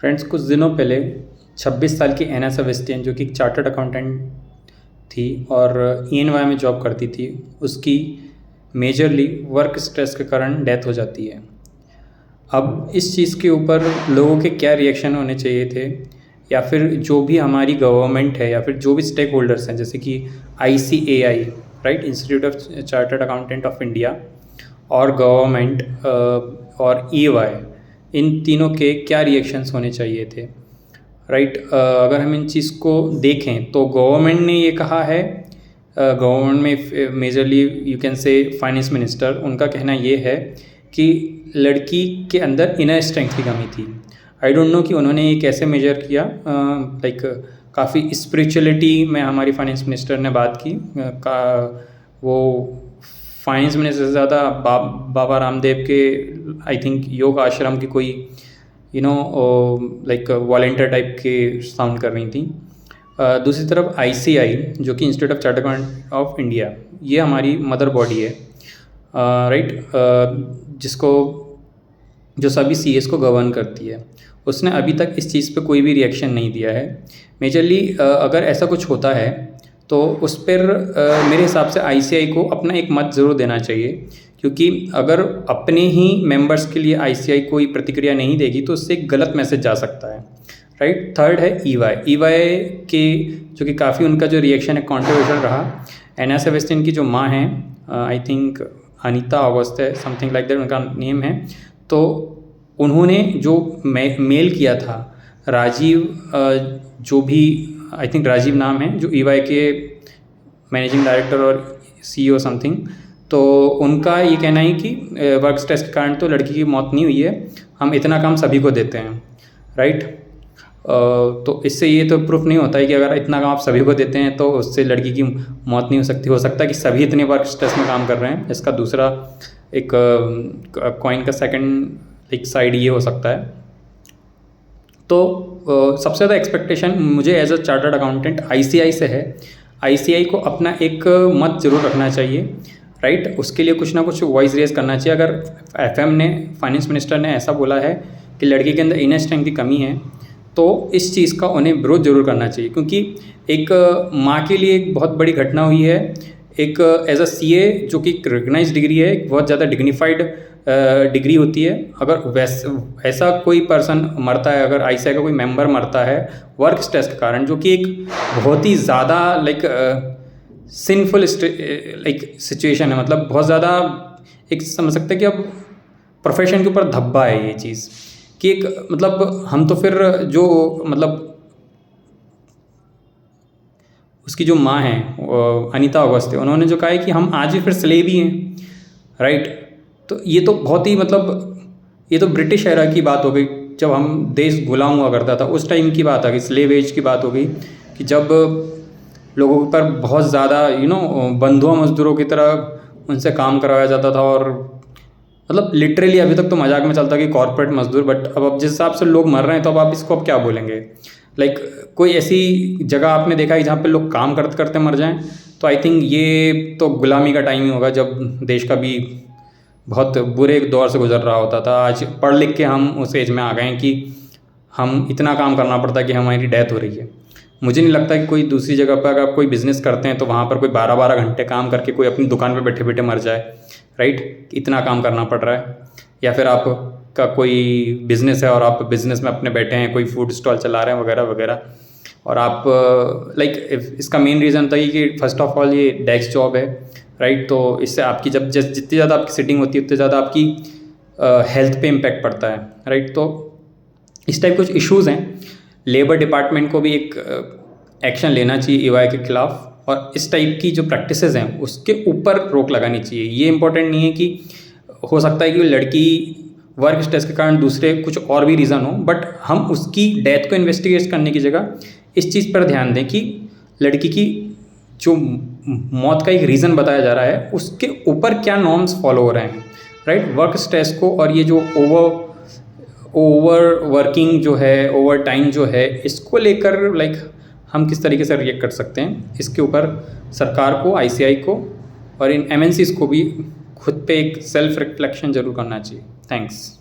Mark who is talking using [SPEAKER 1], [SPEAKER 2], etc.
[SPEAKER 1] Friends, कुछ दिनों पहले 26 साल की एना सेबेस्टियन, जो कि एक चार्टर्ड अकाउंटेंट थी और ईएनवाई में जॉब करती थी, उसकी मेजरली वर्क स्ट्रेस के कारण डेथ हो जाती है। अब इस चीज़ के ऊपर लोगों के क्या रिएक्शन होने चाहिए थे, या फिर जो भी हमारी गवर्नमेंट है या फिर जो भी स्टेक होल्डर्स हैं, जैसे कि ICAI, right, institute of chartered accountant of India, और गवर्नमेंट और EY, इन तीनों के क्या रिएक्शंस होने चाहिए थे, राइट। अगर हम इन चीज़ को देखें तो गवर्नमेंट ने ये कहा है, गवर्नमेंट में majorly you can say finance minister, उनका कहना ये है कि लड़की के अंदर इनर स्ट्रेंथ की कमी थी। आई डोंट नो कि उन्होंने ये कैसे मेजर किया, लाइक काफ़ी स्पिरिचुअलिटी में हमारी फाइनेंस मिनिस्टर ने बात की। वो फाइनेंस मिनिस्टर से ज़्यादा बाबा रामदेव के आई थिंक योग आश्रम की कोई लाइक वॉलंटियर टाइप के साउंड कर रही थी। दूसरी तरफ ICAI, जो कि institute of chartered accountant of India, ये हमारी मदर बॉडी है, राइट, जो सभी CAs को गवर्न करती है। उसने अभी तक इस चीज़ पे कोई भी रिएक्शन नहीं दिया है। मेजरली अगर ऐसा कुछ होता है तो उस पर मेरे हिसाब से ICAI को अपना एक मत ज़रूर देना चाहिए, क्योंकि अगर अपने ही मेंबर्स के लिए ICAI कोई प्रतिक्रिया नहीं देगी तो उससे एक गलत मैसेज जा सकता है, राइट। थर्ड है EY के, जो कि काफ़ी उनका जो रिएक्शन है कंट्रोवर्शियल रहा। एना सेबेस्टियन की जो माँ हैं, I think Anita Agastya, something like that उनका नेम है, तो उन्होंने जो मेल किया था राजीव, जो भी आई थिंक राजीव नाम है, जो EY के मैनेजिंग डायरेक्टर और CEO समथिंग, तो उनका ये कहना है कि वर्क स्ट्रेस के कारण तो लड़की की मौत नहीं हुई है, हम इतना काम सभी को देते हैं, राइट। तो इससे ये तो प्रूफ नहीं होता है कि अगर इतना काम आप सभी को देते हैं तो उससे लड़की की मौत नहीं हो सकती। हो सकता है कि सभी इतने वर्क स्ट्रेस में काम कर रहे हैं। इसका दूसरा एक कॉइन का सेकंड एक साइड ये हो सकता है। तो सबसे ज़्यादा एक्सपेक्टेशन मुझे as a chartered accountant ICAI से है। ICAI को अपना एक मत ज़रूर रखना चाहिए, राइट। उसके लिए कुछ ना कुछ वॉइस रेज करना चाहिए। अगर FM ने, फाइनेंस मिनिस्टर ने ऐसा बोला है कि लड़की के अंदर इनर स्ट्रेंथ की कमी है, तो इस चीज़ का उन्हें विरोध जरूर करना चाहिए, क्योंकि एक माँ के लिए एक बहुत बड़ी घटना हुई है। एक एज अ CA, जो कि एक रिकग्नाइज डिग्री है, एक बहुत ज़्यादा डिग्निफाइड डिग्री होती है। अगर ऐसा कोई पर्सन मरता है, अगर ICAI का कोई मेंबर मरता है वर्क स्ट्रेस के कारण, जो कि एक बहुत ही ज़्यादा लाइक सिंफुल लाइक सिचुएशन है, मतलब बहुत ज़्यादा एक समझ सकते हैं कि अब प्रोफेशन के ऊपर धब्बा है ये चीज़, कि एक मतलब हम तो फिर जो मतलब उसकी जो माँ है अनीता अगस्त्य, उन्होंने जो कहा है कि हम आज भी फिर स्लेव ही हैं, राइट। तो ये तो बहुत ही मतलब ये तो ब्रिटिश एरा की बात हो गई, जब हम देश गुलाम हुआ करता था उस टाइम की बात आ गई, स्लेव एज की बात हो गई, कि जब लोगों पर बहुत ज़्यादा बंधुआ मजदूरों की तरह उनसे काम करवाया जाता था। और मतलब लिटरली अभी तक तो मजाक में चलता कि कॉर्पोरेट मजदूर, बट अब जिस हिसाब से लोग मर रहे हैं तो अब आप इसको अब क्या बोलेंगे। लाइक कोई ऐसी जगह आपने देखा है जहाँ पे लोग काम करते करते मर जाएं? तो आई थिंक ये तो गुलामी का टाइम ही होगा, जब देश का भी बहुत बुरे दौर से गुजर रहा होता था। आज पढ़ लिख के हम उस एज में आ गए हैं कि हम इतना काम करना पड़ता है कि हमारी डेथ हो रही है। मुझे नहीं लगता कि कोई दूसरी जगह पर अगर आप कोई बिज़नेस करते हैं तो वहाँ पर कोई 12-12 घंटे काम करके कोई अपनी दुकान पर बैठे बैठे मर जाए, राइट। इतना काम करना पड़ रहा है। या फिर आपका कोई बिज़नेस है और आप बिज़नेस में अपने बैठे हैं, कोई फूड स्टॉल चला रहे हैं वगैरह वगैरह, और आप लाइक इसका मेन रीज़न था कि फर्स्ट ऑफ ऑल ये डेस्क जॉब है, राइट। तो इससे आपकी जब जितनी ज़्यादा आपकी सिटिंग होती है उतनी ज़्यादा आपकी हेल्थ पे इम्पैक्ट पड़ता है, राइट। तो इस टाइप कुछ इश्यूज़ हैं। लेबर डिपार्टमेंट को भी एक एक्शन लेना चाहिए EY के खिलाफ, और इस टाइप की जो प्रैक्टिसेस हैं उसके ऊपर रोक लगानी चाहिए। ये इंपॉर्टेंट नहीं है कि हो सकता है कि लड़की वर्क स्ट्रेस के कारण दूसरे कुछ और भी रीज़न हो, बट हम उसकी डेथ को इन्वेस्टिगेट करने की जगह इस चीज़ पर ध्यान दें कि लड़की की जो मौत का एक रीज़न बताया जा रहा है उसके ऊपर क्या नॉर्म्स फॉलो हो रहे हैं, राइट। वर्क स्ट्रेस को और ये जो ओवर वर्किंग जो है, ओवर टाइम जो है, इसको लेकर लाइक हम किस तरीके से रिएक्ट कर सकते हैं, इसके ऊपर सरकार को, ICAI को और इन MNCs को भी खुद पे एक सेल्फ रिफ्लेक्शन जरूर करना चाहिए। थैंक्स।